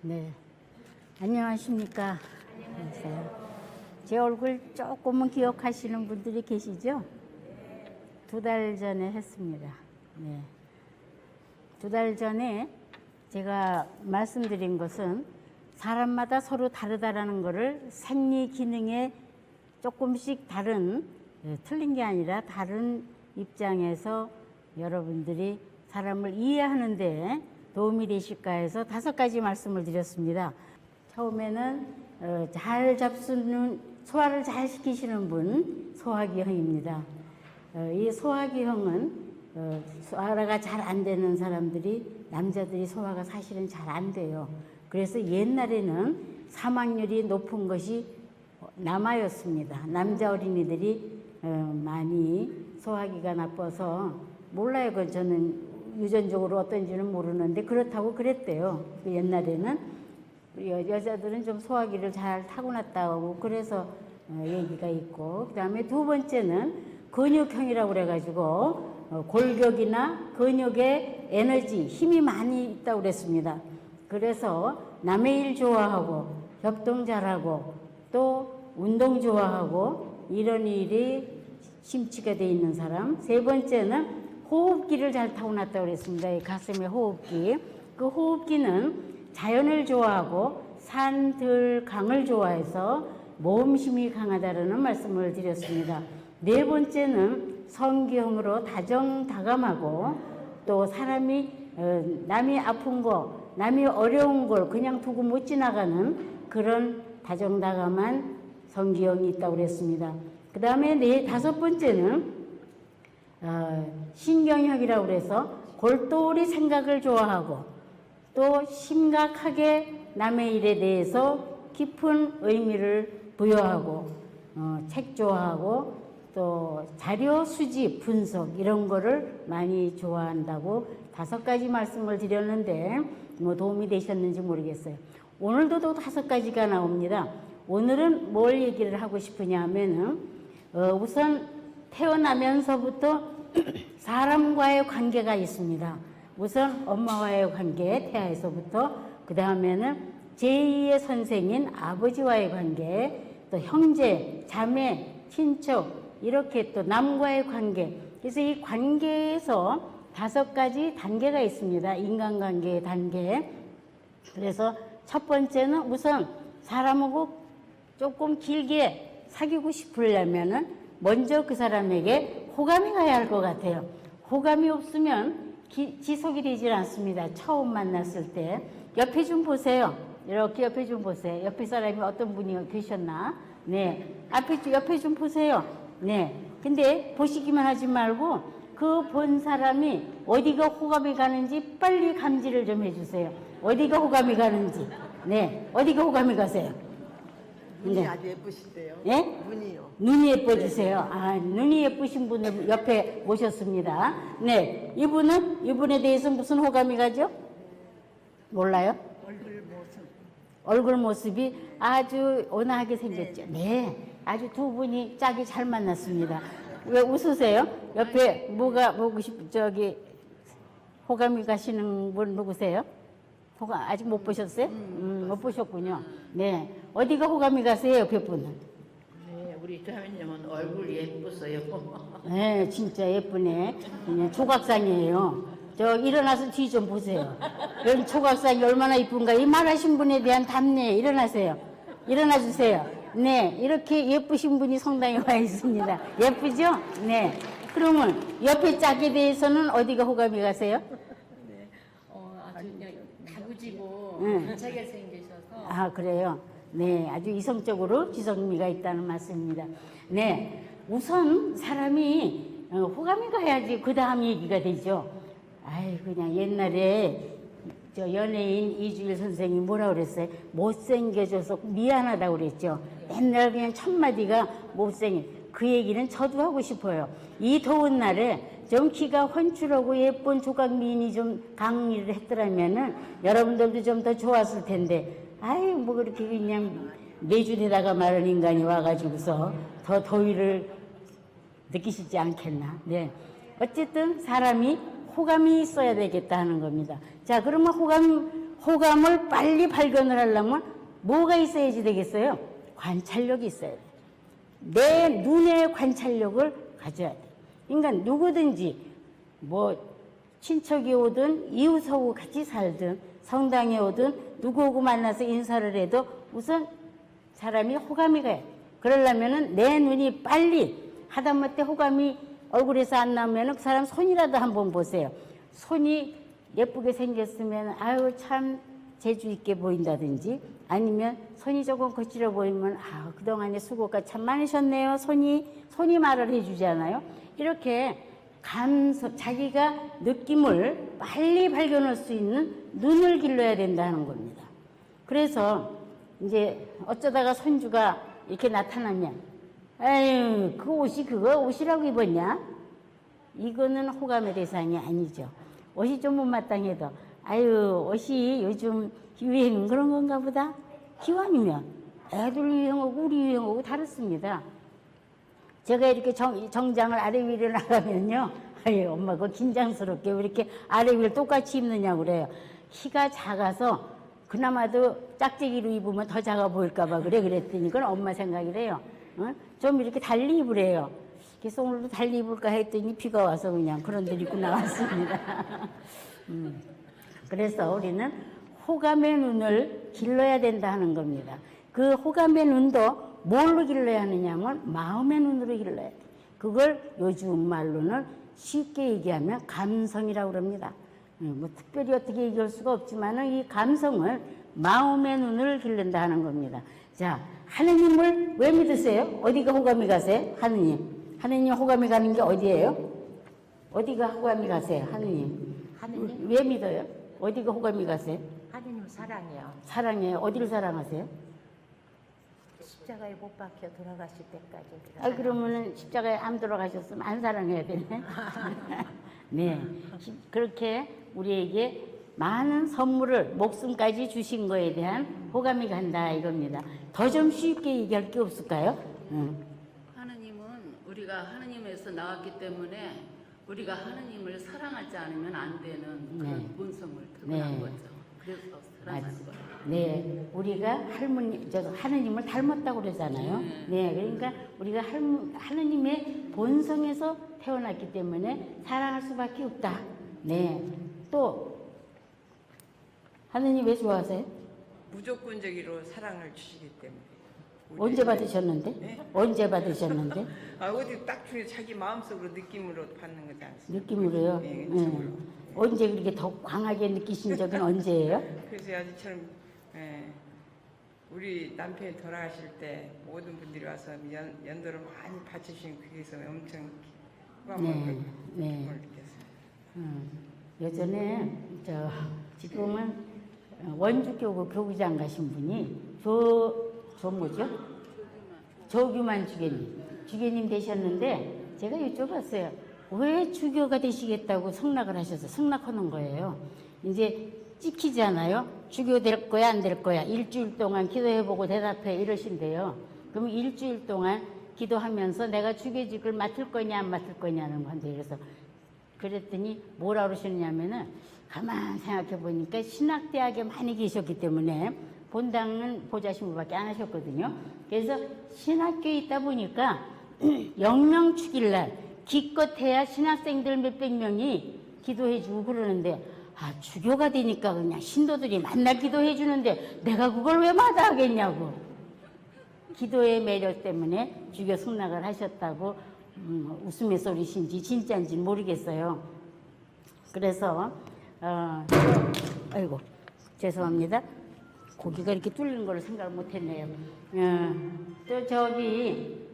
네, 안녕하십니까. 안녕하세요. 제 얼굴 조금은 기억하시는 분들이 계시죠? 2달 전에 했습니다. 네. 2달 전에 제가 말씀드린 것은 사람마다 서로 다르다라는 것을 생리 기능에 조금씩 다른, 틀린 게 아니라 다른 입장에서 여러분들이 사람을 이해하는데 도움이 되실까 해서 5가지 말씀을 드렸습니다. 처음에는 잘 잡수는, 소화를 잘 시키시는 분, 소화기형입니다. 이 소화기형은 소화가 잘 안 되는 사람들이, 남자들이 소화가 사실은 잘 안 돼요. 그래서 옛날에는 사망률이 높은 것이 남아였습니다. 남자 어린이들이 많이 소화기가 나빠서, 몰라요. 그건 저는 유전적으로 어떤지는 모르는데 그렇다고 그랬대요. 옛날에는 여자들은 좀 소화기를 잘 타고났다고 그래서 얘기가 있고, 그 다음에 2번째는 근육형이라고 그래가지고 골격이나 근육에 에너지, 힘이 많이 있다고 그랬습니다. 그래서 남의 일 좋아하고 협동 잘하고 또 운동 좋아하고 이런 일이 심취가 돼 있는 사람. 3번째는 호흡기를 잘 타고났다고 그랬습니다. 이 가슴의 호흡기. 그 호흡기는 자연을 좋아하고 산, 들, 강을 좋아해서 모험심이 강하다는 말씀을 드렸습니다. 4번째는 성기형으로 다정다감하고 또 사람이 남이 아픈 거, 남이 어려운 걸 그냥 두고 못 지나가는 그런 다정다감한 성기형이 있다고 그랬습니다. 그 다음에 5번째는 신경형이라고 그래서 골똘히 생각을 좋아하고 또 심각하게 남의 일에 대해서 깊은 의미를 부여하고 책 좋아하고 또 자료 수집, 분석 이런 거를 많이 좋아한다고 5가지 말씀을 드렸는데 뭐 도움이 되셨는지 모르겠어요. 오늘도 또 5가지가 나옵니다. 오늘은 뭘 얘기를 하고 싶으냐 하면은 우선 태어나면서부터 사람과의 관계가 있습니다. 우선 엄마와의 관계, 태아에서부터, 그 다음에는 제2의 선생인 아버지와의 관계, 또 형제, 자매, 친척, 이렇게 또 남과의 관계. 그래서 이 관계에서 5가지 단계가 있습니다. 인간관계의 단계. 그래서 첫 번째는 우선 사람하고 조금 길게 사귀고 싶으려면은 먼저 그 사람에게 호감이 가야 할 것 같아요. 호감이 없으면 지속이 되질 않습니다. 처음 만났을 때. 옆에 좀 보세요. 이렇게 옆에 좀 보세요. 옆에 사람이 어떤 분이 계셨나? 네. 옆에 좀 보세요. 네. 근데 보시기만 하지 말고 그 본 사람이 어디가 호감이 가는지 빨리 감지를 좀 해주세요. 어디가 호감이 가는지. 네. 어디가 호감이 가세요? 눈이 네. 아주 예쁘신데요. 예? 눈이요. 눈이 예뻐지세요. 아, 눈이 예쁘신 분을 옆에 모셨습니다. 네. 이분에 대해서 무슨 호감이 가죠? 몰라요? 얼굴 모습이 아주 온화하게 생겼죠. 네. 아주 2분이 짝이 잘 만났습니다. 왜 웃으세요? 옆에 뭐가 보고 호감이 가시는 분 누구세요? 아직 못 보셨어요? 못 보셨군요. 네. 어디가 호감이 가세요, 옆에 분은? 네, 우리 자매님은 얼굴 예쁘세요. 네, 진짜 예쁘네. 그냥 조각상이에요. 저 일어나서 뒤 좀 보세요. 여기 조각상이 얼마나 이쁜가. 이 말하신 분에 대한 답례. 일어나세요. 일어나 주세요. 네, 이렇게 예쁘신 분이 성당에 와 있습니다. 예쁘죠? 네. 그러면 옆에 짝에 대해서는 어디가 호감이 가세요? 네, 아주 그냥 다부지고 응. 괜찮게 생기셔서. 아, 그래요? 네, 아주 이성적으로 지성미가 있다는 말씀입니다. 네, 우선 사람이 호감이 가야지 그 다음 얘기가 되죠. 아이, 그냥 옛날에 저 연예인 이주일 선생이 뭐라 그랬어요? 못생겨져서 미안하다고 그랬죠. 맨날 그냥 첫마디가 못생긴. 그 얘기는 저도 하고 싶어요. 이 더운 날에 좀 키가 훤칠하고 예쁜 조각 미인이 좀 강의를 했더라면은 여러분들도 좀 더 좋았을 텐데, 아유, 뭐 그렇게 그냥 매주에다가 마른 인간이 와가지고서 더 더위를 느끼시지 않겠나. 네. 어쨌든 사람이 호감이 있어야 되겠다 하는 겁니다. 자, 그러면 호감을 빨리 발견을 하려면 뭐가 있어야지 되겠어요? 관찰력이 있어야 돼. 내 눈의 관찰력을 가져야 돼. 그러니까 누구든지 뭐 친척이 오든 이웃하고 같이 살든 성당에 오든 누구하고 만나서 인사를 해도 우선 사람이 호감이 가야 돼. 그러려면은 내 눈이 빨리 하다못해 호감이 얼굴에서 안 나오면 그 사람 손이라도 한번 보세요. 손이 예쁘게 생겼으면 아유 참 재주 있게 보인다든지 아니면 손이 조금 거칠어 보이면 아 그동안에 수고가 참 많으셨네요. 손이 말을 해주잖아요. 이렇게 감성 자기가 느낌을 빨리 발견할 수 있는 눈을 길러야 된다는 겁니다. 그래서 이제 어쩌다가 손주가 이렇게 나타나면 아유 그 옷이 그거 옷이라고 입었냐? 이거는 호감의 대상이 아니죠. 옷이 좀 못마땅해도 아유 옷이 요즘 유행은 그런 건가 보다. 기왕이면 애들 유행하고 우리 유행하고 다릅니다. 제가 이렇게 정장을 아래 위로 나가면요 아유 엄마 그거 긴장스럽게 왜 이렇게 아래 위를 똑같이 입느냐고 그래요. 키가 작아서 그나마도 짝재기로 입으면 더 작아 보일까 봐 그랬더니 그건 엄마 생각이래요. 어? 좀 이렇게 달리 입으래요. 그래서 오늘도 달리 입을까 했더니 비가 와서 그냥 그런 데 입고 나왔습니다. 그래서 우리는 호감의 눈을 길러야 된다 하는 겁니다. 그 호감의 눈도 뭘로 길러야 하느냐면 마음의 눈으로 길러야 돼. 그걸 요즘 말로는 쉽게 얘기하면 감성이라고 합니다. 뭐 특별히 어떻게 얘기할 수가 없지만 이 감성을 마음의 눈을 길른다 하는 겁니다. 자, 하느님을 왜 믿으세요? 어디가 호감이 가세요? 하느님 호감이 가는 게 어디예요? 어디가 호감이 가세요? 하느님 왜 믿어요? 어디가 호감이 가세요? 하느님 사랑해요. 사랑해요. 어디를 사랑하세요? 십자가에 못 박혀 돌아가실 때까지. 아 그러면은 십자가에 안 돌아가셨으면 안 사랑해야 되네. 네, 그렇게 우리에게 많은 선물을 목숨까지 주신 거에 대한 호감이 간다 이겁니다. 더 좀 쉽게 얘기할 게 없을까요? 하느님은 우리가 하느님에서 나왔기 때문에 우리가 하느님을 사랑하지 않으면 안 되는 그런 네. 본성을 드러난 네. 거죠. 그래서 사랑하는 거예요. 네, 우리가 하느님을 닮았다고 그러잖아요. 네, 그러니까 우리가 하느님의 본성에서 태어났기 때문에 사랑할 수밖에 없다. 네, 또 하느님 왜 좋아하세요? 무조건적으로 사랑을 주시기 때문에. 언제 받으셨는데? 네? 언제 받으셨는데? 아 어디 딱 중에 자기 마음속으로 느낌으로 받는 거지 않습니까? 느낌으로요? 네, 네. 언제 그렇게 더 강하게 느끼신 적은 언제예요? 그래서 아주처럼 우리 남편이 돌아가실 때 모든 분들이 와서 연도를 많이 바치신 그게서 엄청 호감을 네, 네. 느꼈어요. 예전에 지금은 원주교구 교구장 가신 분이 뭐죠? 조규만 주교님 되셨는데 제가 여쭤봤어요. 왜 주교가 되시겠다고 승낙을 하셔서 승낙하는 거예요. 이제 찍히잖아요. 주교 될 거야 안 될 거야. 일주일 동안 기도해보고 대답해 이러신대요. 그럼 일주일 동안 기도하면서 내가 주교직을 맡을 거냐 안 맡을 거냐는 건데 그래서 그랬더니 뭐라 그러시느냐면은 가만 생각해 보니까 신학대학에 많이 계셨기 때문에 본당은 보좌신부밖에 안 하셨거든요. 그래서 신학교에 있다 보니까 영명축일날 기껏해야 신학생들 몇백 명이 기도해주고 그러는데 아 주교가 되니까 그냥 신도들이 만날 기도해주는데 내가 그걸 왜 마다하겠냐고 기도의 매력 때문에 주교 승낙을 하셨다고 웃음의 소리신지 진짜인지 모르겠어요. 그래서 아이고 죄송합니다. 고기가 이렇게 뚫리는 걸 생각을 못했네요. 또 저기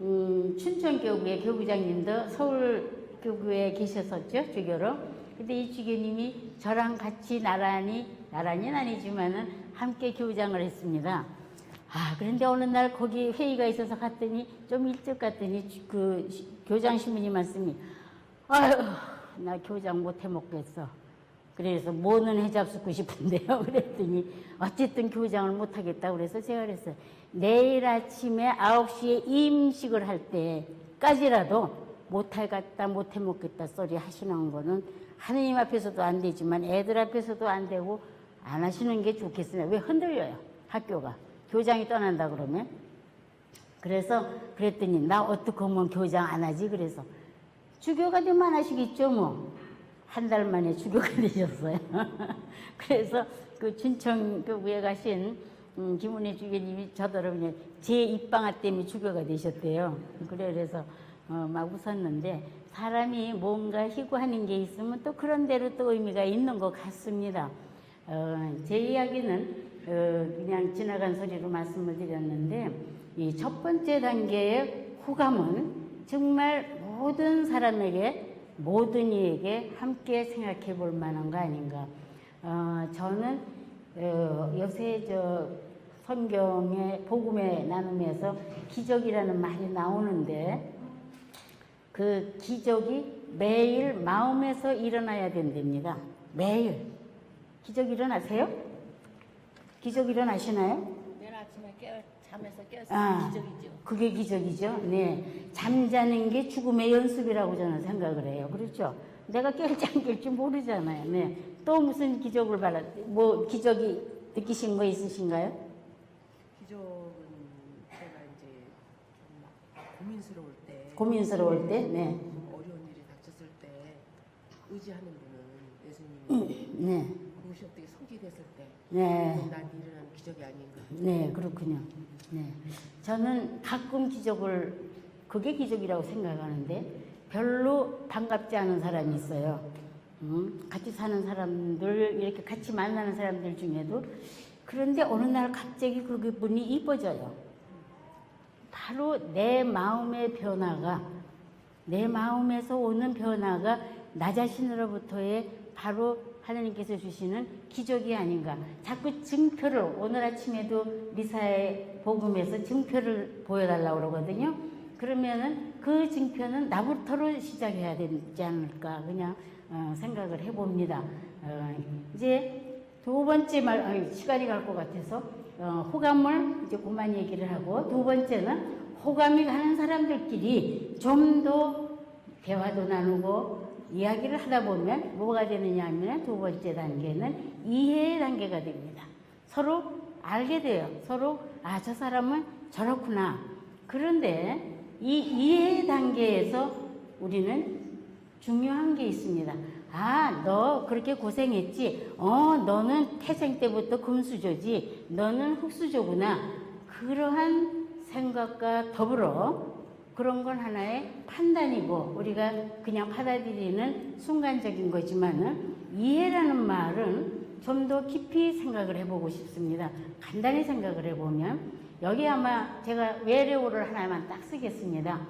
춘천교구의 교구장님도 서울교구에 계셨었죠, 주교로. 근데 이 주교님이 저랑 같이 나란히는 아니지만은 함께 교구장을 했습니다. 아 그런데 어느 날 거기 회의가 있어서 갔더니 좀 일찍 갔더니 그 교장 신부님 말씀이 아유 나 교장 못 해먹겠어. 그래서 뭐는 해잡수고 싶은데요. 그랬더니 어쨌든 교장을 못하겠다. 그래서 제가 그랬어요. 내일 아침에 9시에 임식을 할 때까지라도 못하겠다, 못해먹겠다 소리 하시는 거는 하느님 앞에서도 안 되지만 애들 앞에서도 안 되고 안 하시는 게 좋겠어요. 왜 흔들려요? 학교가. 교장이 떠난다 그러면. 그래서 그랬더니 나 어떻게 하면 교장 안 하지? 그래서 주교가 되면 안 하시겠죠 뭐. 한 달 만에 주교가 되셨어요. 그래서 그 춘천교구에 가신 김은혜 주교님이 저더러 그냥 제 입방아 때문에 주교가 되셨대요. 그래서 막 웃었는데 사람이 뭔가 희구하는 게 있으면 또 그런 대로 또 의미가 있는 것 같습니다. 제 이야기는 그냥 지나간 소리로 말씀을 드렸는데 이 첫 번째 단계의 후감은 정말 모든 사람에게 모든 이에게 함께 생각해 볼 만한 거 아닌가. 저는 요새 성경의 복음의 나눔에서 기적이라는 말이 나오는데 그 기적이 매일 마음에서 일어나야 된답니다. 매일. 기적 일어나세요? 기적 일어나시나요? 내일 아침에 잠에서 깨었으면 기적이죠. 그게 기적이죠. 네. 잠자는 게 죽음의 연습이라고 저는 생각을 해요. 그렇죠? 내가 깰지 안 깰지 모르잖아요. 네. 또 무슨 기적을 기적이 느끼신 거 있으신가요? 기적은 제가 이제 좀 고민스러울 때? 네. 어려운 일이 닥쳤을 때 의지하는 분은 예수님이 네. 그것이 어떻게 소진했을 때 네. 난 일어나는 기적이 아닌가. 네, 그렇군요. 네. 저는 가끔 그게 기적이라고 생각하는데 별로 반갑지 않은 사람이 있어요. 같이 사는 사람들, 이렇게 같이 만나는 사람들 중에도. 그런데 어느 날 갑자기 그분이 이뻐져요. 바로 내 마음의 변화가, 내 마음에서 오는 변화가 나 자신으로부터의 바로 하나님께서 주시는 기적이 아닌가. 자꾸 증표를, 오늘 아침에도 미사의 복음에서 증표를 보여달라고 그러거든요. 그러면은 그 증표는 나부터로 시작해야 되지 않을까 그냥 생각을 해봅니다. 이제 두 번째 시간이 갈 것 같아서 호감을 이제 그만 얘기를 하고, 두 번째는 호감이 가는 사람들끼리 좀 더 대화도 나누고 이야기를 하다 보면 뭐가 되느냐 하면 두 번째 단계는 이해의 단계가 됩니다. 서로 알게 돼요. 서로 저 사람은 저렇구나. 그런데 이 이해 단계에서 우리는 중요한 게 있습니다. 너 그렇게 고생했지? 너는 태생 때부터 금수저지? 너는 흙수저구나. 그러한 생각과 더불어 그런 건 하나의 판단이고 우리가 그냥 받아들이는 순간적인 거지만은 이해라는 말은 좀 더 깊이 생각을 해보고 싶습니다. 간단히 생각을 해보면 여기 아마 제가 외래어를 하나만 딱 쓰겠습니다.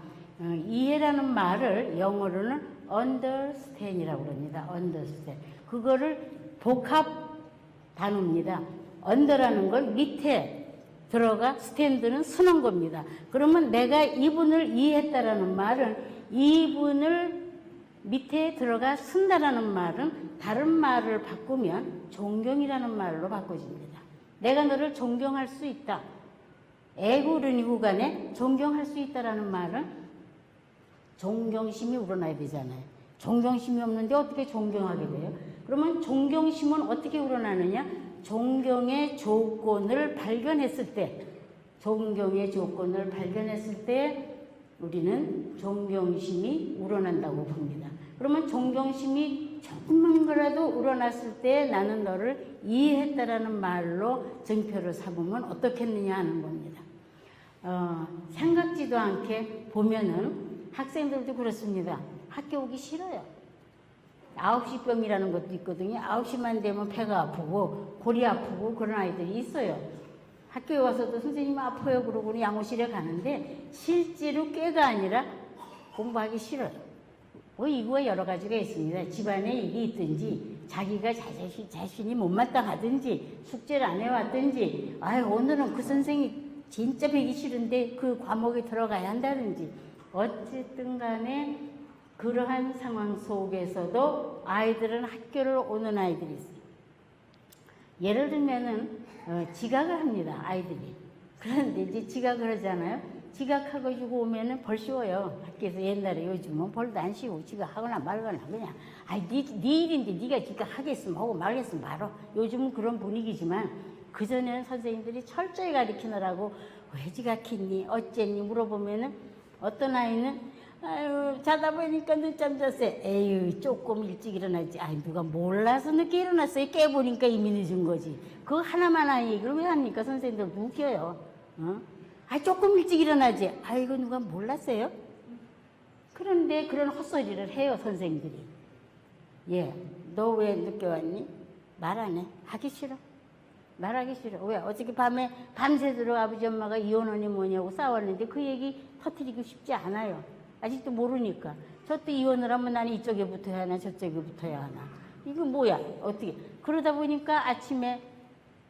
이해라는 말을 영어로는 understand이라고 합니다. understand. 그거를 복합 단어입니다. under라는 건 밑에 들어가, stand는 서는 겁니다. 그러면 내가 이분을 이해했다라는 말은 이분을 밑에 들어가 쓴다라는 말은 다른 말을 바꾸면 존경이라는 말로 바꿔집니다. 내가 너를 존경할 수 있다. 애구르니구 간에 존경할 수 있다라는 말은 존경심이 우러나야 되잖아요. 존경심이 없는데 어떻게 존경하게 돼요? 그러면 존경심은 어떻게 우러나느냐? 존경의 조건을 발견했을 때, 우리는 존경심이 우러난다고 봅니다. 그러면 존경심이 조금만 거라도 우러났을 때 나는 너를 이해했다라는 말로 증표를 삼으면 어떻겠느냐 하는 겁니다. 생각지도 않게 보면은 학생들도 그렇습니다. 학교 오기 싫어요. 9시 병이라는 것도 있거든요. 9시만 되면 배가 아프고 골이 아프고 그런 아이들이 있어요. 학교에 와서도 선생님 아파요 그러고 양호실에 가는데 실제로 꾀가 아니라 공부하기 싫어요. 이거에 여러 가지가 있습니다. 집안에 일이 있든지 자기가 자신이 못마땅하든지 숙제를 안 해왔든지 오늘은 그 선생이 진짜 배기 싫은데 그 과목에 들어가야 한다든지 어쨌든 간에 그러한 상황 속에서도 아이들은 학교를 오는 아이들이 있어요. 예를 들면은 지각을 합니다. 아이들이. 그런데 이제 지각을 하잖아요. 지각해가지고 오면은 벌 씌워요. 학교에서 옛날에 요즘은 벌도 안 씌우고 지각하거나 말거나 그냥 네 일인데 네가 지각하겠으면 하고 말겠으면 말어. 요즘은 그런 분위기지만 그전에는 선생님들이 철저히 가르치느라고 왜 지각했니 어쨌니 물어보면은 어떤 아이는 아유 자다 보니까 늦잠 잤어요. 에휴 조금 일찍 일어나지. 아이 누가 몰라서 늦게 일어났어요. 깨보니까 이미 늦은 거지. 그거 하나만 한 얘기를 왜 합니까? 선생님들 웃겨요. 어? 아 조금 일찍 일어나지. 아이고 누가 몰랐어요? 그런데 그런 헛소리를 해요 선생님들이. 예, 너 왜 늦게 왔니? 말 안 해. 하기 싫어. 말하기 싫어. 왜? 어저께 밤에 밤새도록 아버지 엄마가 이혼원이 뭐냐고 싸웠는데 그 얘기 터뜨리고 싶지 않아요. 아직도 모르니까. 저 또 이혼을 하면 나는 이쪽에 붙어야 하나 저쪽에 붙어야 하나. 이거 뭐야? 어떻게. 그러다 보니까 아침에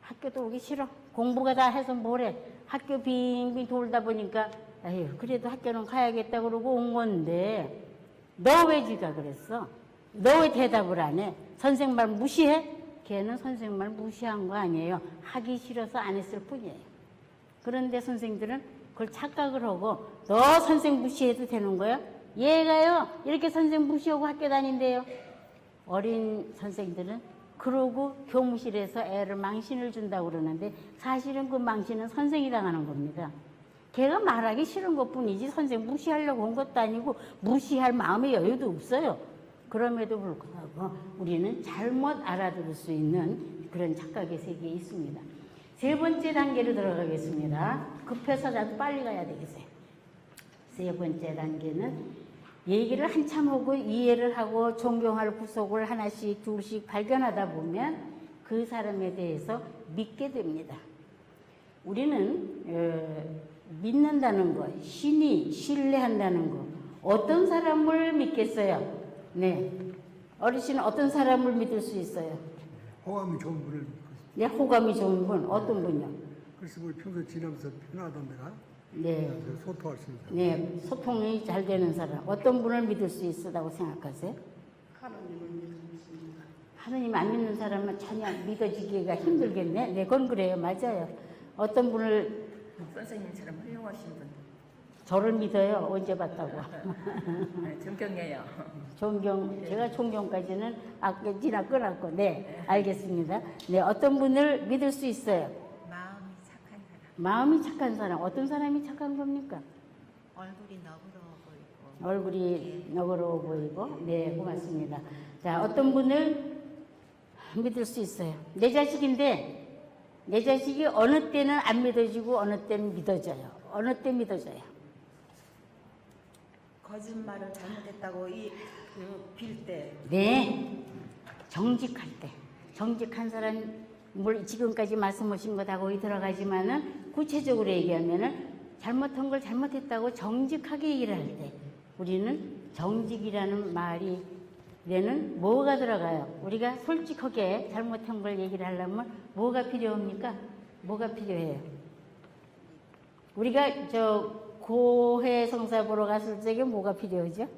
학교도 오기 싫어. 공부가 다 해서 뭐래. 학교 빙빙 돌다 보니까 아유 그래도 학교는 가야겠다 그러고 온 건데 너 왜 지각을 했어? 너 왜 대답을 안 해? 선생 말 무시해? 걔는 선생 말 무시한 거 아니에요. 하기 싫어서 안 했을 뿐이에요. 그런데 선생들은 그걸 착각을 하고 너 선생 무시해도 되는 거야? 얘가요 이렇게 선생 무시하고 학교 다닌대요. 어린 선생들은 그러고 교무실에서 애를 망신을 준다고 그러는데 사실은 그 망신은 선생이 당하는 겁니다. 걔가 말하기 싫은 것뿐이지 선생 무시하려고 온 것도 아니고 무시할 마음의 여유도 없어요. 그럼에도 불구하고 우리는 잘못 알아들을 수 있는 그런 착각의 세계에 있습니다. 세 번째 단계로 들어가겠습니다. 급해서 나도 빨리 가야 되겠어요. 세 번째 단계는 얘기를 한참 하고 이해를 하고 존경할 구석을 하나씩 둘씩 발견하다 보면 그 사람에 대해서 믿게 됩니다. 우리는 믿는다는 거, 신이 신뢰한다는 거, 어떤 사람을 믿겠어요? 네, 어르신은 어떤 사람을 믿을 수 있어요? 호감이 좋은 분을 믿고 네, 호감이 좋은 분, 어떤 분요? 그래서 우리 평소에 지나면서 편하던 데가 네, 소통할 수 있는 사람. 네, 소통이 잘 되는 사람, 어떤 분을 믿을 수 있다고 생각하세요? 하느님 안 믿는 사람은 전혀 믿어지기가 힘들겠네. 네, 그건 그래요. 맞아요. 어떤 분을 선생님처럼 훌륭하신 분. 저를 믿어요. 언제 봤다고. 존경해요. 존경, 제가 존경까지는 아까 지나 끊었고, 네, 알겠습니다. 네, 어떤 분을 믿을 수 있어요? 마음이 착한 사람, 마음이 착한 사람, 어떤 사람이 착한 겁니까? 얼굴이 너그러워 보이고, 얼굴이 너그러워 보이고, 네, 고맙습니다. 자, 어떤 분을 믿을 수 있어요? 내 자식인데, 내 자식이 어느 때는 안 믿어지고, 어느 때는 믿어져요. 어느 때 믿어져요? 거짓말을 잘못했다고 빌 때, 네, 정직할 때. 정직한 사람, 물 지금까지 말씀하신 거 다 거기 들어가지만은 구체적으로 얘기하면은 잘못한 걸 잘못했다고 정직하게 얘기를 할 때 우리는 정직이라는 말이에는 뭐가 들어가요? 우리가 솔직하게 잘못한 걸 얘기를 하려면 뭐가 필요합니까? 뭐가 필요해요? 우리가 고해 성사 보러 갔을 적에 뭐가 필요하죠?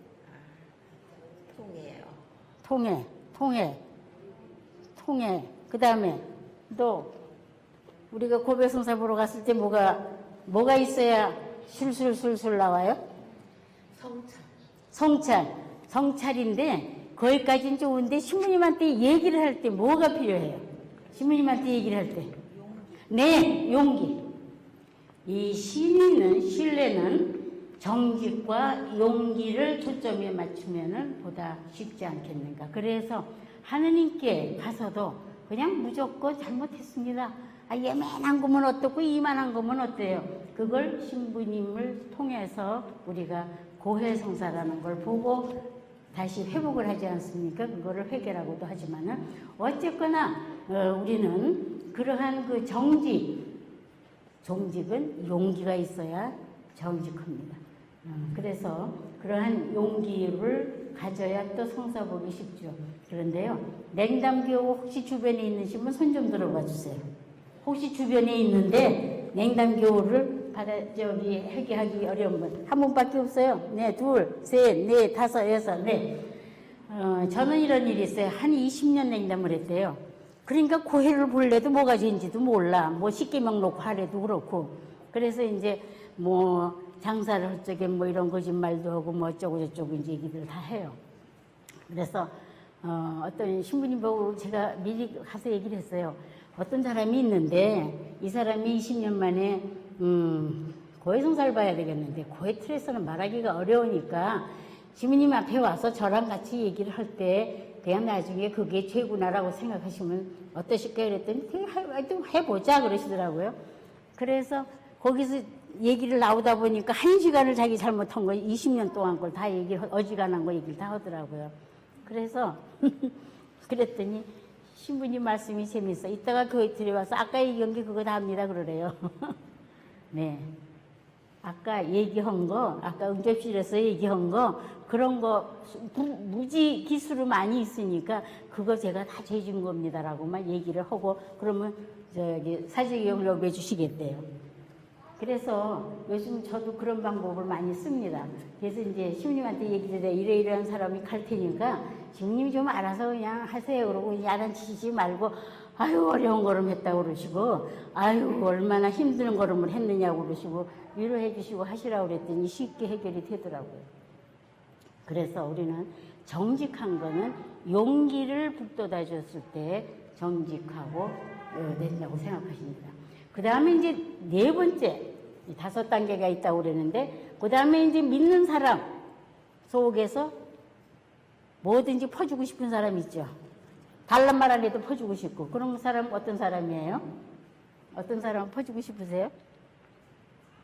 통해요. 통해. 그 다음에 또 우리가 고백 성사 보러 갔을 때 뭐가 있어야 술술술술 나와요? 성찰인데 거기까지는 좋은데 신부님한테 얘기를 할 때 뭐가 필요해요? 신부님한테 얘기를 할 때. 네, 용기. 이 신뢰는 정직과 용기를 초점에 맞추면은 보다 쉽지 않겠는가. 그래서 하느님께 가서도 그냥 무조건 잘못했습니다. 예만한 거면 어떻고 이만한 거면 어때요? 그걸 신부님을 통해서 우리가 고해성사라는 걸 보고 다시 회복을 하지 않습니까? 그거를 회개라고도 하지만은 어쨌거나 우리는 그러한 그 정직은 용기가 있어야 정직합니다. 그래서 그러한 용기를 가져야 또 성사 보기 쉽죠. 그런데요, 냉담교 혹시 주변에 있으신 분 손 좀 들어봐 주세요. 혹시 주변에 있는데 냉담교를 회개하기 어려운 분 한 분밖에 없어요. 네, 둘, 셋, 넷, 다섯, 여섯, 네. 저는 이런 일이 있어요. 한 20년 냉담을 했대요. 그러니까 고해를 볼래도 뭐가 죄인지도 몰라. 뭐 십계명 놓고 하래도 그렇고. 그래서 이제 뭐 장사를 할 적에 뭐 이런 거짓말도 하고 뭐 어쩌고 저쩌고 이제 얘기들 다 해요. 그래서 어떤 신부님 보고 제가 미리 가서 얘기를 했어요. 어떤 사람이 있는데 이 사람이 20년 만에 고해성사를 봐야 되겠는데 고해 틀에서는 말하기가 어려우니까 주무님 앞에 와서 저랑 같이 얘기를 할 때 그냥 나중에 그게 최고나라고 생각하시면 어떠실까요? 그랬더니 하여튼 해보자 그러시더라고요. 그래서 거기서 얘기를 나오다 보니까 1시간을 자기 잘못한 거 20년 동안 걸 다 얘기를 어지간한 거 얘기를 다 하더라고요. 그래서 그랬더니 신부님 말씀이 재밌어. 이따가 그 이틀에 와서 아까 얘기한 게 그거 다 합니다 그러래요. 네. 아까 얘기한 거, 아까 응접실에서 얘기한 거, 그런 거 무지 기술이 많이 있으니까 그거 제가 다 재준 겁니다라고만 얘기를 하고 그러면 저기 사직용으로 해주시겠대요. 그래서 요즘 저도 그런 방법을 많이 씁니다. 그래서 이제 시부님한테 얘기를 해. 이러이러한 사람이 갈 테니까 시부님이 좀 알아서 그냥 하세요. 그러고 야단치지 말고 아유 어려운 걸음 했다고 그러시고 아유 얼마나 힘든 걸음을 했느냐고 그러시고 위로해 주시고 하시라고 그랬더니 쉽게 해결이 되더라고요. 그래서 우리는 정직한 거는 용기를 북돋아 줬을 때 정직하고 된다고 생각하십니다. 그 다음에 이제 네 번째, 5단계가 있다고 그랬는데, 그 다음에 이제 믿는 사람 속에서 뭐든지 퍼주고 싶은 사람 있죠. 달란 말 안 해도 퍼주고 싶고. 그런 사람 어떤 사람이에요? 어떤 사람 퍼주고 싶으세요?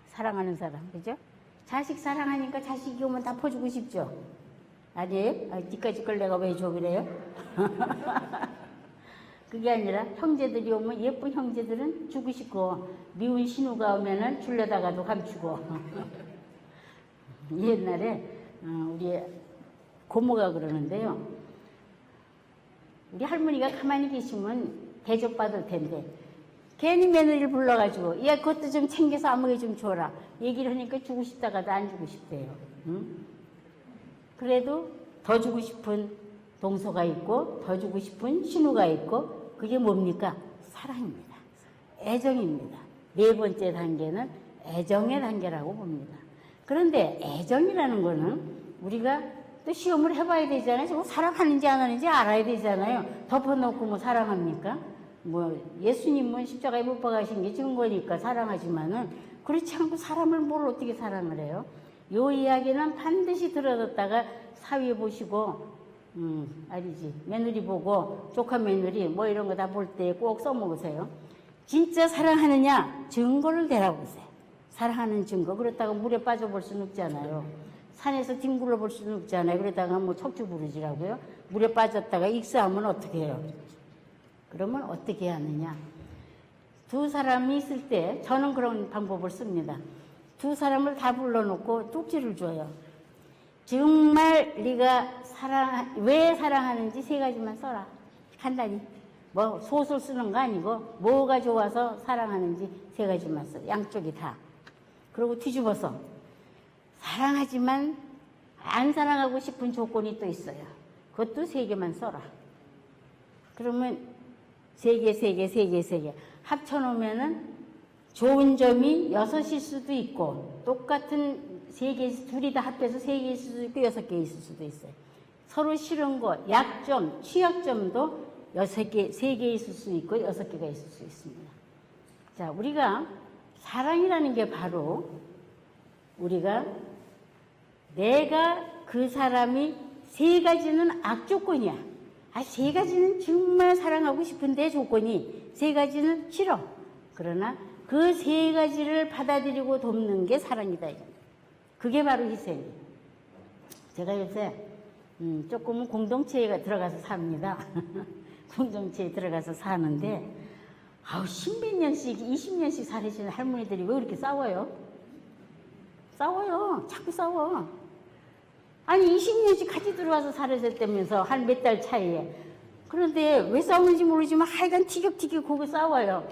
사랑하는 사람, 그죠? 자식 사랑하니까 자식이 오면 다 퍼주고 싶죠? 아니에요? 니까지 걸 내가 왜 줘 그래요? 그게 아니라 형제들이 오면 예쁜 형제들은 주고 싶고 미운 신우가 오면은 줄려다가도 감추고 옛날에 우리 고모가 그러는데요. 우리 할머니가 가만히 계시면 대접받을 텐데 괜히 며느리를 불러가지고 야 그것도 좀 챙겨서 아무게 좀 줘라 얘기를 하니까 주고 싶다가도 안 주고 싶대요. 응? 그래도 더 주고 싶은 동서가 있고 더 주고 싶은 신우가 있고 그게 뭡니까? 사랑입니다. 애정입니다. 네 번째 단계는 애정의 단계라고 봅니다. 그런데 애정이라는 거는 우리가 또 시험을 해봐야 되잖아요. 저거 사랑하는지 안 하는지 알아야 되잖아요. 덮어놓고 뭐 사랑합니까? 뭐 예수님은 십자가에 못 박으신 게 증거니까 사랑하지만은 그렇지 않고 사람을 뭘 어떻게 사랑을 해요? 요 이야기는 반드시 들어뒀다가 사위 보시고 아니지 며느리 보고 조카 며느리 뭐 이런 거 다 볼 때 꼭 써먹으세요. 진짜 사랑하느냐 증거를 대라고 보세요. 사랑하는 증거. 그렇다고 물에 빠져볼 수는 없잖아요. 산에서 뒹굴러 볼 수는 없잖아요. 그러다가 뭐 척추 부르지라고요. 물에 빠졌다가 익사하면 어떻게 해요? 그러면 어떻게 하느냐? 두 사람이 있을 때 저는 그런 방법을 씁니다. 두 사람을 다 불러놓고 쪽지를 줘요. 정말 네가 왜 사랑하는지 3가지만 써라. 간단히. 뭐 소설 쓰는 거 아니고 뭐가 좋아서 사랑하는지 3가지만 써. 양쪽이 다. 그리고 뒤집어서 사랑하지만 안 사랑하고 싶은 조건이 또 있어요. 그것도 3개만 써라. 그러면 3개 합쳐놓으면은 좋은 점이 6일 수도 있고 똑같은 3개, 둘이 다 합해서 3개 있을 수도 있고 6개 있을 수도 있어요. 서로 싫은 거, 약점, 취약점도 3개 있을 수 있고 6개가 있을 수 있습니다. 자, 우리가 사랑이라는 게 바로 우리가 내가 그 사람이 3가지는 악조건이야. 3가지는 정말 사랑하고 싶은데 조건이 3가지는 싫어. 그러나 그 3가지를 받아들이고 돕는 게 사랑이다. 그게 바로 희생이에요. 제가 요새 조금은 공동체에 들어가서 삽니다. 공동체에 들어가서 사는데 10몇 년씩 20년씩 살으시는 할머니들이 왜 그렇게 싸워요? 싸워요. 자꾸 싸워. 아니 20년씩 같이 들어와서 살으셨다면서 한 몇 달 차이에. 그런데 왜 싸우는지 모르지만 하여간 티격태격 거기 싸워요.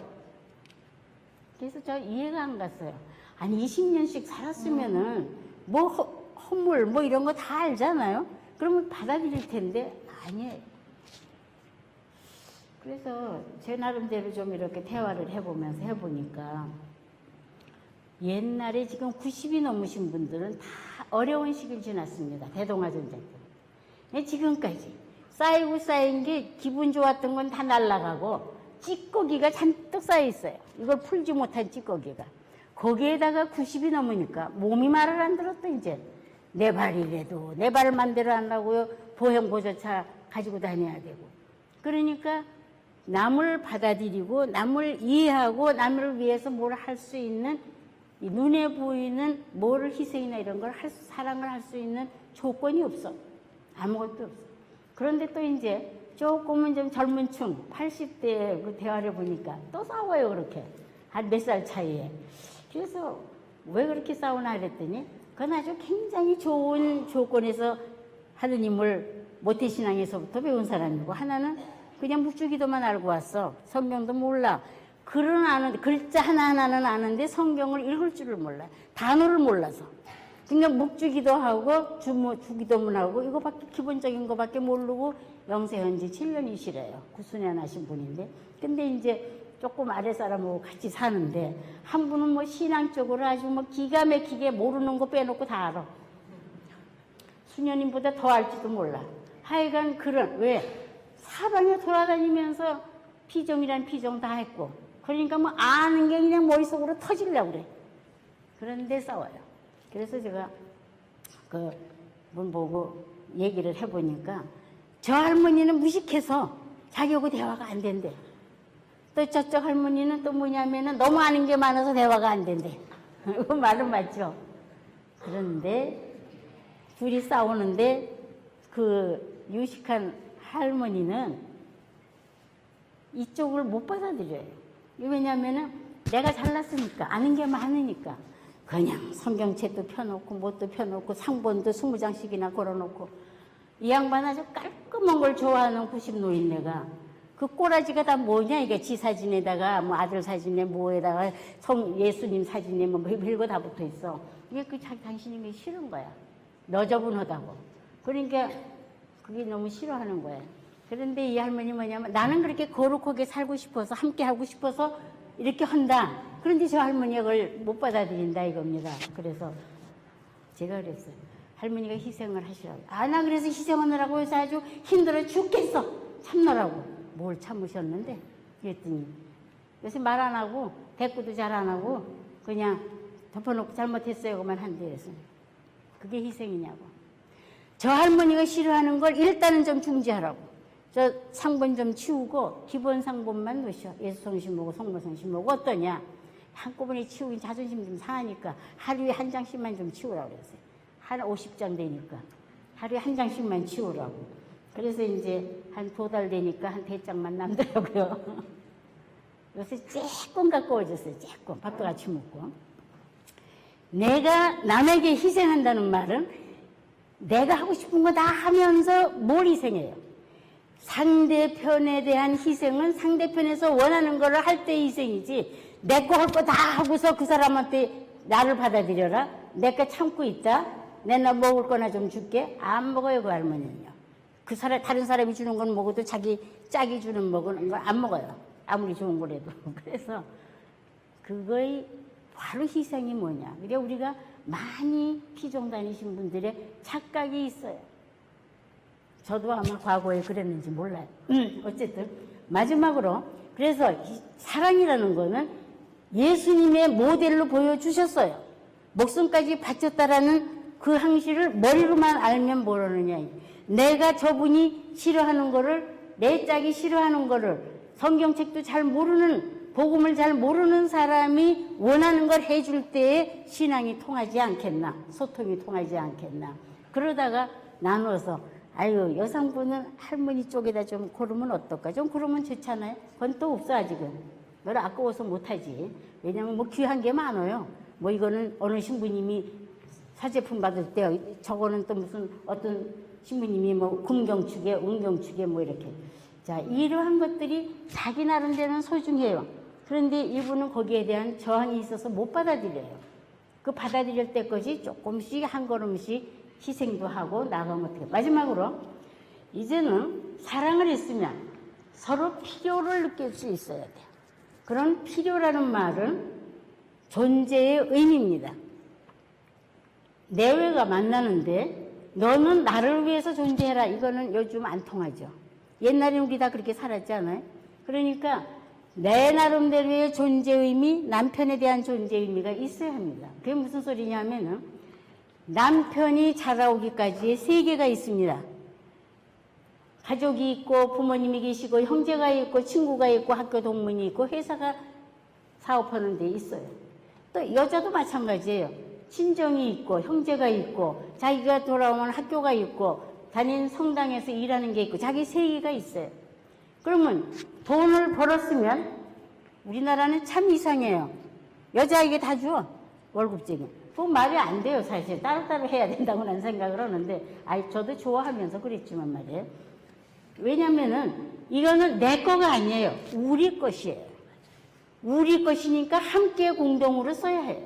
그래서 저 이해가 안 갔어요. 아니 20년씩 살았으면은 뭐 허물 뭐 이런 거 다 알잖아요. 그러면 받아들일 텐데 아니에요. 그래서 제 나름대로 좀 이렇게 대화를 해보면서 해보니까 옛날에 지금 90이 넘으신 분들은 다 어려운 시기를 지났습니다. 대동아전쟁 때. 지금까지 쌓이고 쌓인 게 기분 좋았던 건 다 날아가고 찌꺼기가 잔뜩 쌓여 있어요. 이걸 풀지 못한 찌꺼기가. 거기에다가 90이 넘으니까 몸이 말을 안 들었다 이제. 내 발이라도 내 발 맘대로 하려고요. 보행보조차 가지고 다녀야 되고. 그러니까 남을 받아들이고 남을 이해하고 남을 위해서 뭘 할 수 있는 이 눈에 보이는 뭐를 희생이나 이런 걸 사랑을 할 수 있는 조건이 없어. 아무것도 없어. 그런데 또 이제 조금은 좀 젊은 층 80대 그 대화를 보니까 또 싸워요. 그렇게 한 몇 살 차이에. 그래서 왜 그렇게 싸우나 그랬더니 그건 아주 굉장히 좋은 조건에서 하느님을 모태신앙에서부터 배운 사람이고 하나는 그냥 묵주기도만 알고 왔어. 성경도 몰라. 글은 아는데 글자 하나하나는 아는데 성경을 읽을 줄을 몰라. 단어를 몰라서. 그냥 묵주기도하고 주기도문하고 이거밖에 기본적인 거밖에 모르고 영세현지 7년이시래요. 구순에 하신 분인데. 근데 이제 조금 아랫사람하고 같이 사는데 한 분은 뭐 신앙적으로 아주 뭐 기가 막히게 모르는 거 빼놓고 다 알아. 수녀님보다 더 알지도 몰라. 하여간 그런 왜 사방에 돌아다니면서 피정이란 피정 다 했고 그러니까 뭐 아는 게 그냥 머릿속으로 터지려고 그래. 그런데 싸워요. 그래서 제가 그 분 보고 얘기를 해보니까 저 할머니는 무식해서 자기하고 대화가 안 된대. 또 저쪽 할머니는 또 뭐냐면은 너무 아는 게 많아서 대화가 안 된대. 이거 말은 맞죠. 그런데 둘이 싸우는데 그 유식한 할머니는 이쪽을 못 받아들여요. 왜냐면은 내가 잘났으니까 아는 게 많으니까 그냥 성경책도 펴놓고 뭣도 펴놓고 상본도 20장씩이나 걸어놓고 이 양반 아주 깔끔한 걸 좋아하는 90 노인네가 그 꼬라지가 다 뭐냐 이게 지 사진에다가 뭐 아들 사진에 뭐에다가 예수님 사진에 뭐 별거 다 붙어 있어. 이게 당신이 그게 싫은 거야. 너저분하다고. 그러니까 그게 너무 싫어하는 거야. 그런데 이 할머니 뭐냐면 나는 그렇게 거룩하게 살고 싶어서 함께 하고 싶어서 이렇게 한다. 그런데 저 할머니가 그걸 못 받아들인다 이겁니다. 그래서 제가 그랬어요. 할머니가 희생을 하시라고. 아, 나 그래서 희생하느라고 해서 아주 힘들어 죽겠어. 참느라고. 뭘 참으셨는데? 그랬더니 요새 말 안 하고 대꾸도 잘 안 하고 그냥 덮어놓고 잘못했어요. 그만 한대. 그래서 그게 희생이냐고. 저 할머니가 싫어하는 걸 일단은 좀 중지하라고. 저 상본 좀 치우고 기본 상본만 놓으셔. 예수 성심 보고 성모 성심 보고 어떠냐. 한꺼번에 치우긴 자존심 좀 상하니까 하루에 한 장씩만 좀 치우라고 그랬어요. 한 50장 되니까 하루에 한 장씩만 치우라고. 그래서 이제 한 2달 되니까 한 3장만 남더라고요. 요새 조금 가까워졌어요. 조금 밥도 같이 먹고. 내가 남에게 희생한다는 말은 내가 하고 싶은 거 다 하면서 뭘 희생해요? 상대편에 대한 희생은 상대편에서 원하는 거를 할 때 희생이지 내 거 할 거 다 하고서 그 사람한테 나를 받아들여라. 내 거 참고 있다. 내가 먹을 거나 좀 줄게. 안 먹어요 그 할머니는요. 그 사람 다른 사람이 주는 건 먹어도 자기 짝이 주는 먹는 걸 안 먹어요. 아무리 좋은 거라도. 그래서 그거의 바로 희생이 뭐냐. 그게 우리가 많이 피정 다니신 분들의 착각이 있어요. 저도 아마 과거에 그랬는지 몰라요. 어쨌든 마지막으로 그래서 사랑이라는 거는 예수님의 모델로 보여주셨어요. 목숨까지 바쳤다라는 그 항시를 머리로만 알면 모르느냐. 내가 저분이 싫어하는 거를 내 짝이 싫어하는 거를 성경책도 잘 모르는 복음을 잘 모르는 사람이 원하는 걸 해줄 때에 신앙이 통하지 않겠나. 소통이 통하지 않겠나. 그러다가 나눠서 아유 여성분은 할머니 쪽에다 좀 고르면 어떨까? 좀 그러면 좋잖아요. 그건 또 없어 아직은. 널 아까워서 못하지. 왜냐면 뭐 귀한 게 많아요. 뭐 이거는 어느 신부님이 사제품 받을 때 저거는 또 무슨 어떤 신부님이 뭐 금경축에 은경축에 뭐 이렇게. 자 이러한 것들이 자기 나름대로는 소중해요. 그런데 이분은 거기에 대한 저항이 있어서 못 받아들여요. 그 받아들일 때까지 조금씩 한 걸음씩 희생도 하고 나가면 어떻게. 마지막으로 이제는 사랑을 했으면 서로 필요를 느낄 수 있어야 돼요. 그런 필요라는 말은 존재의 의미입니다. 내외가 만나는데 너는 나를 위해서 존재해라. 이거는 요즘 안 통하죠. 옛날에 우리 다 그렇게 살았지 않아요? 그러니까 내 나름대로의 존재 의미, 남편에 대한 존재 의미가 있어야 합니다. 그게 무슨 소리냐면은 남편이 자라오기까지의 세계가 있습니다. 가족이 있고 부모님이 계시고 형제가 있고 친구가 있고 학교 동문이 있고 회사가 사업하는 데 있어요. 또 여자도 마찬가지예요. 친정이 있고 형제가 있고 자기가 돌아오면 학교가 있고 다닌 성당에서 일하는 게 있고 자기 세계가 있어요. 그러면 돈을 벌었으면 우리나라는 참 이상해요. 여자에게 다 줘. 월급쟁이. 그건 말이 안 돼요. 사실 따로따로 해야 된다고 난 생각을 하는데 저도 좋아하면서 그랬지만 말이에요. 왜냐면은 이거는 내 거가 아니에요. 우리 것이에요. 우리 것이니까 함께 공동으로 써야 해요.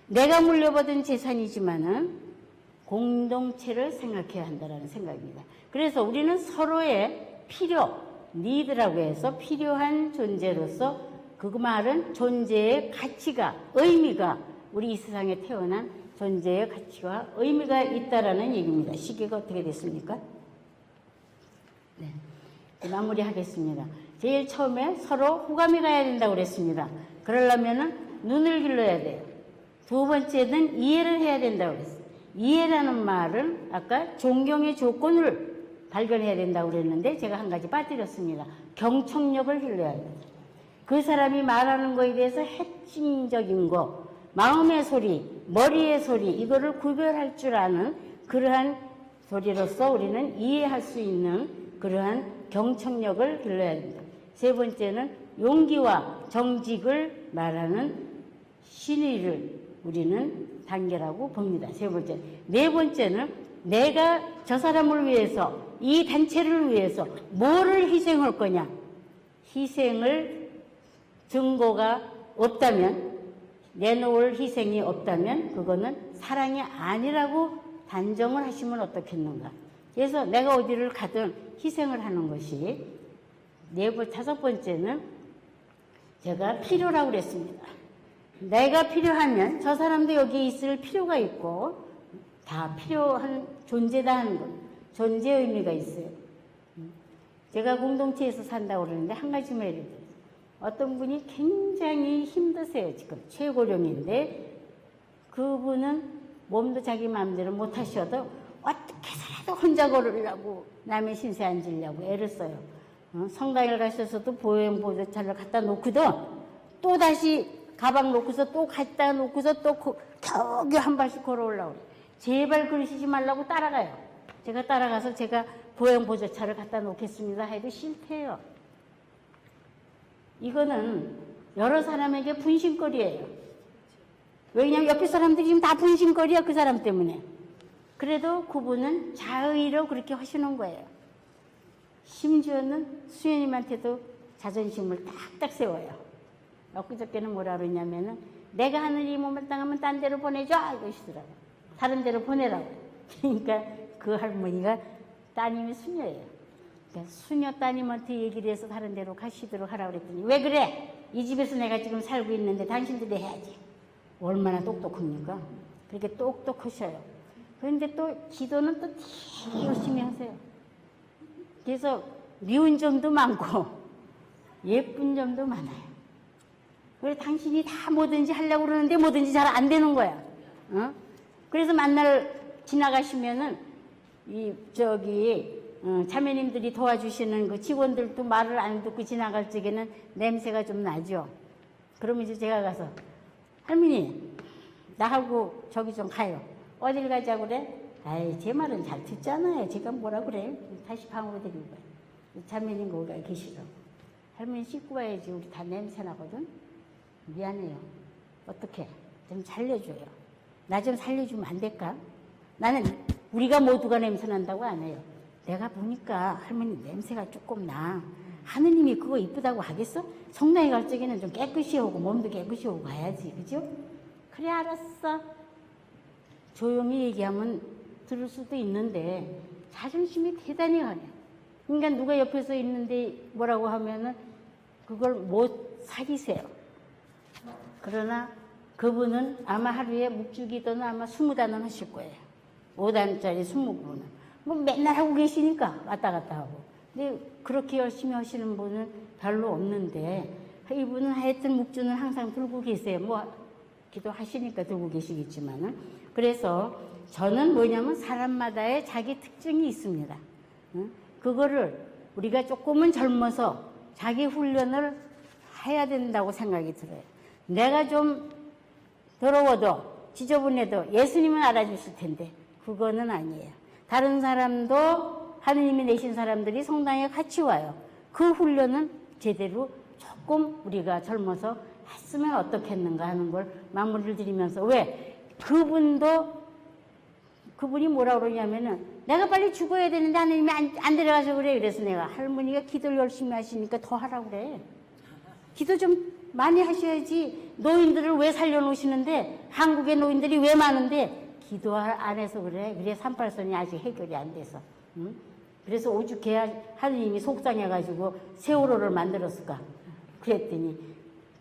내가 물려받은 재산이지만은 공동체를 생각해야 한다는 생각입니다. 그래서 우리는 서로의 니드라고 해서 필요한 존재로서 그 말은 존재의 가치가, 의미가 우리 이 세상에 태어난 존재의 가치와 의미가 있다라는 얘기입니다. 시계가 어떻게 됐습니까? 네. 마무리하겠습니다. 제일 처음에 서로 호감이 가야 된다고 그랬습니다. 그러려면은 눈을 길러야 돼요. 두 번째는 이해를 해야 된다고 그랬어요. 이해라는 말은 아까 존경의 조건을 발견해야 된다고 그랬는데 제가 한 가지 빠뜨렸습니다. 경청력을 길러야 돼요. 그 사람이 말하는 거에 대해서 핵심적인 거, 마음의 소리, 머리의 소리 이거를 구별할 줄 아는 그러한 소리로서 우리는 이해할 수 있는 그러한 경청력을 길러야 된다. 세 번째는 용기와 정직을 말하는 신의를 우리는 단계라고 봅니다. 세 번째. 네 번째는 내가 저 사람을 위해서 이 단체를 위해서 뭐를 희생할 거냐. 희생을 증거가 없다면 내놓을 희생이 없다면 그거는 사랑이 아니라고 단정을 하시면 어떻겠는가. 그래서 내가 어디를 가든 희생을 하는 것이 다섯 번째는 제가 필요라고 그랬습니다. 내가 필요하면 저 사람도 여기 있을 필요가 있고 다 필요한 존재다 하는 것. 존재의 의미가 있어요. 제가 공동체에서 산다고 그러는데 한 가지만 예를 들어요. 어떤 분이 굉장히 힘드세요. 지금 최고령인데 그분은 몸도 자기 마음대로 못 하셔도 어떻게 해서라도 혼자 걸으려고 남의 신세 앉으려고 애를 써요. 성당에 가셔서도 보행보조차를 갖다 놓고도 또 다시 가방 놓고서 또 갖다 놓고서 또 겨우 한 발씩 걸어오려고 그래요. 제발 그러시지 말라고 따라가요. 제가 따라가서 제가 보행보조차를 갖다 놓겠습니다 해도 싫대요. 이거는 여러 사람에게 분신거리예요. 왜냐하면 옆에 사람들이 지금 다 분신거리야 그 사람 때문에. 그래도 그분은 자의로 그렇게 하시는 거예요. 심지어는 수녀님한테도 자존심을 딱딱 세워요. 엊그저께는 뭐라 그러냐면은 내가 하는 일 못마땅하면 딴 데로 보내줘 이러시더라고요. 다른 데로 보내라고. 그러니까 그 할머니가 따님이 수녀예요. 그러니까 수녀 따님한테 얘기를 해서 다른 데로 가시도록 하라고 그랬더니 왜 그래? 이 집에서 내가 지금 살고 있는데 당신들이 해야지. 얼마나 똑똑합니까? 그렇게 똑똑하셔요. 그런데 또 기도는 또 되게 열심히 하세요. 그래서 미운 점도 많고 예쁜 점도 많아요. 그래서 당신이 다 뭐든지 하려고 그러는데 뭐든지 잘 안 되는 거야. 그래서 만날 지나가시면은 자매님들이 도와주시는 그 직원들도 말을 안 듣고 지나갈 적에는 냄새가 좀 나죠. 그러면 이제 제가 가서 할머니 나하고 저기 좀 가요. 어딜 가자고 그래? 아이 제 말은 잘 듣잖아요. 제가 뭐라 그래? 다시 방으로 데리고 가요. 자매님 거기가 계시라고. 할머니 씻고 와야지. 우리 다 냄새 나거든. 미안해요. 어떻게 좀 살려줘요. 나 좀 살려주면 안 될까? 나는 우리가 모두가 냄새 난다고 안 해요. 내가 보니까 할머니 냄새가 조금 나. 하느님이 그거 이쁘다고 하겠어? 성당에 갈 적에는 좀 깨끗이 오고 몸도 깨끗이 오고 가야지. 그죠? 그래 알았어. 조용히 얘기하면 들을 수도 있는데 자존심이 대단히 강해. 그러니까 누가 옆에서 있는데 뭐라고 하면은 그걸 못 사귀세요. 그러나 그분은 아마 하루에 묵주기도는 아마 20단은 하실 거예요. 5단짜리 20부는. 뭐 맨날 하고 계시니까 왔다 갔다 하고. 근데 그렇게 열심히 하시는 분은 별로 없는데 이분은 하여튼 묵주는 항상 들고 계세요. 뭐 기도하시니까 들고 계시겠지만은. 그래서 저는 뭐냐면 사람마다의 자기 특징이 있습니다. 그거를 우리가 조금은 젊어서 자기 훈련을 해야 된다고 생각이 들어요. 내가 좀 더러워도 지저분해도 예수님은 알아주실 텐데 그거는 아니에요. 다른 사람도 하느님이 내신 사람들이 성당에 같이 와요. 그 훈련은 제대로 조금 우리가 젊어서 했으면 어떻겠는가 하는 걸 마무리를 드리면서 왜? 그분이 뭐라 그러냐면은 내가 빨리 죽어야 되는데 하느님이 안 데려가서 그래. 그래서 내가 할머니가 기도를 열심히 하시니까 더 하라고 그래. 기도 좀 많이 하셔야지. 노인들을 왜 살려놓으시는데 한국의 노인들이 왜 많은데 기도 안 해서 그래. 그래 38선이 아직 해결이 안 돼서. 응? 그래서 오죽해야 하느님이 속상해가지고 세월호를 만들었을까. 그랬더니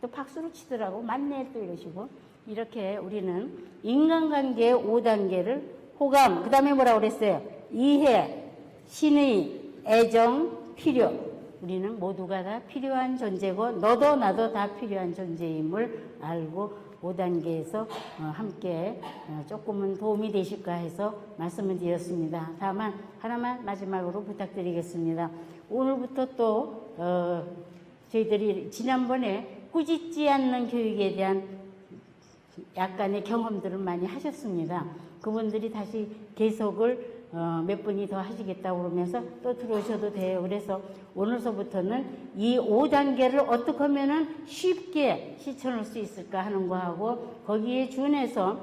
또 박수를 치더라고. 맞네 또 이러시고. 이렇게 우리는 인간관계의 5단계를 호감, 그 다음에 뭐라고 그랬어요? 이해, 신의, 애정, 필요. 우리는 모두가 다 필요한 존재고 너도 나도 다 필요한 존재임을 알고 5단계에서 함께 조금은 도움이 되실까 해서 말씀을 드렸습니다. 다만 하나만 마지막으로 부탁드리겠습니다. 오늘부터 또 저희들이 지난번에 꾸짖지 않는 교육에 대한 약간의 경험들을 많이 하셨습니다. 그분들이 다시 계속을 몇 분이 더 하시겠다고 그러면서 또 들어오셔도 돼요. 그래서 오늘서부터는 이 5단계를 어떻게 하면은 쉽게 실천할 수 있을까 하는 거하고 거기에 준해서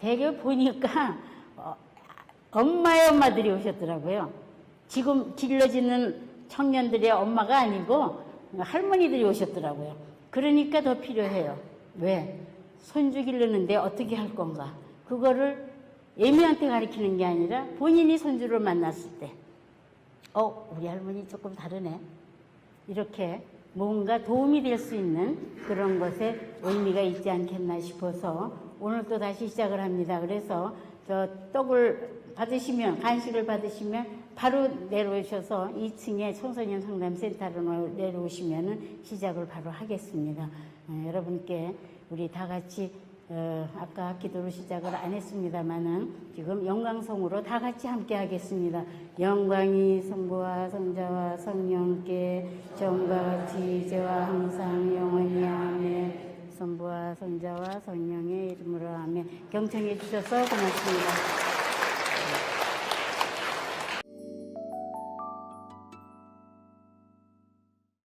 되게 보니까 엄마의 엄마들이 오셨더라고요. 지금 길러지는 청년들의 엄마가 아니고 할머니들이 오셨더라고요. 그러니까 더 필요해요. 왜? 손주 기르는데 어떻게 할 건가? 그거를 애미한테 가르치는 게 아니라 본인이 손주를 만났을 때 우리 할머니 조금 다르네. 이렇게 뭔가 도움이 될 수 있는 그런 것에 의미가 있지 않겠나 싶어서 오늘 또 다시 시작을 합니다. 그래서 저 떡을 받으시면, 간식을 받으시면 바로 내려오셔서 2층에 청소년 상담센터로 내려오시면 시작을 바로 하겠습니다. 여러분께 우리 다 같이 아까 기도로 시작을 안 했습니다만은 지금 영광송으로 다 같이 함께 하겠습니다. 영광이 성부와 성자와 성령께 전과 같이 이제와 항상 영원히 아멘. 성부와 성자와 성령의 이름으로 아멘. 경청해 주셔서 고맙습니다.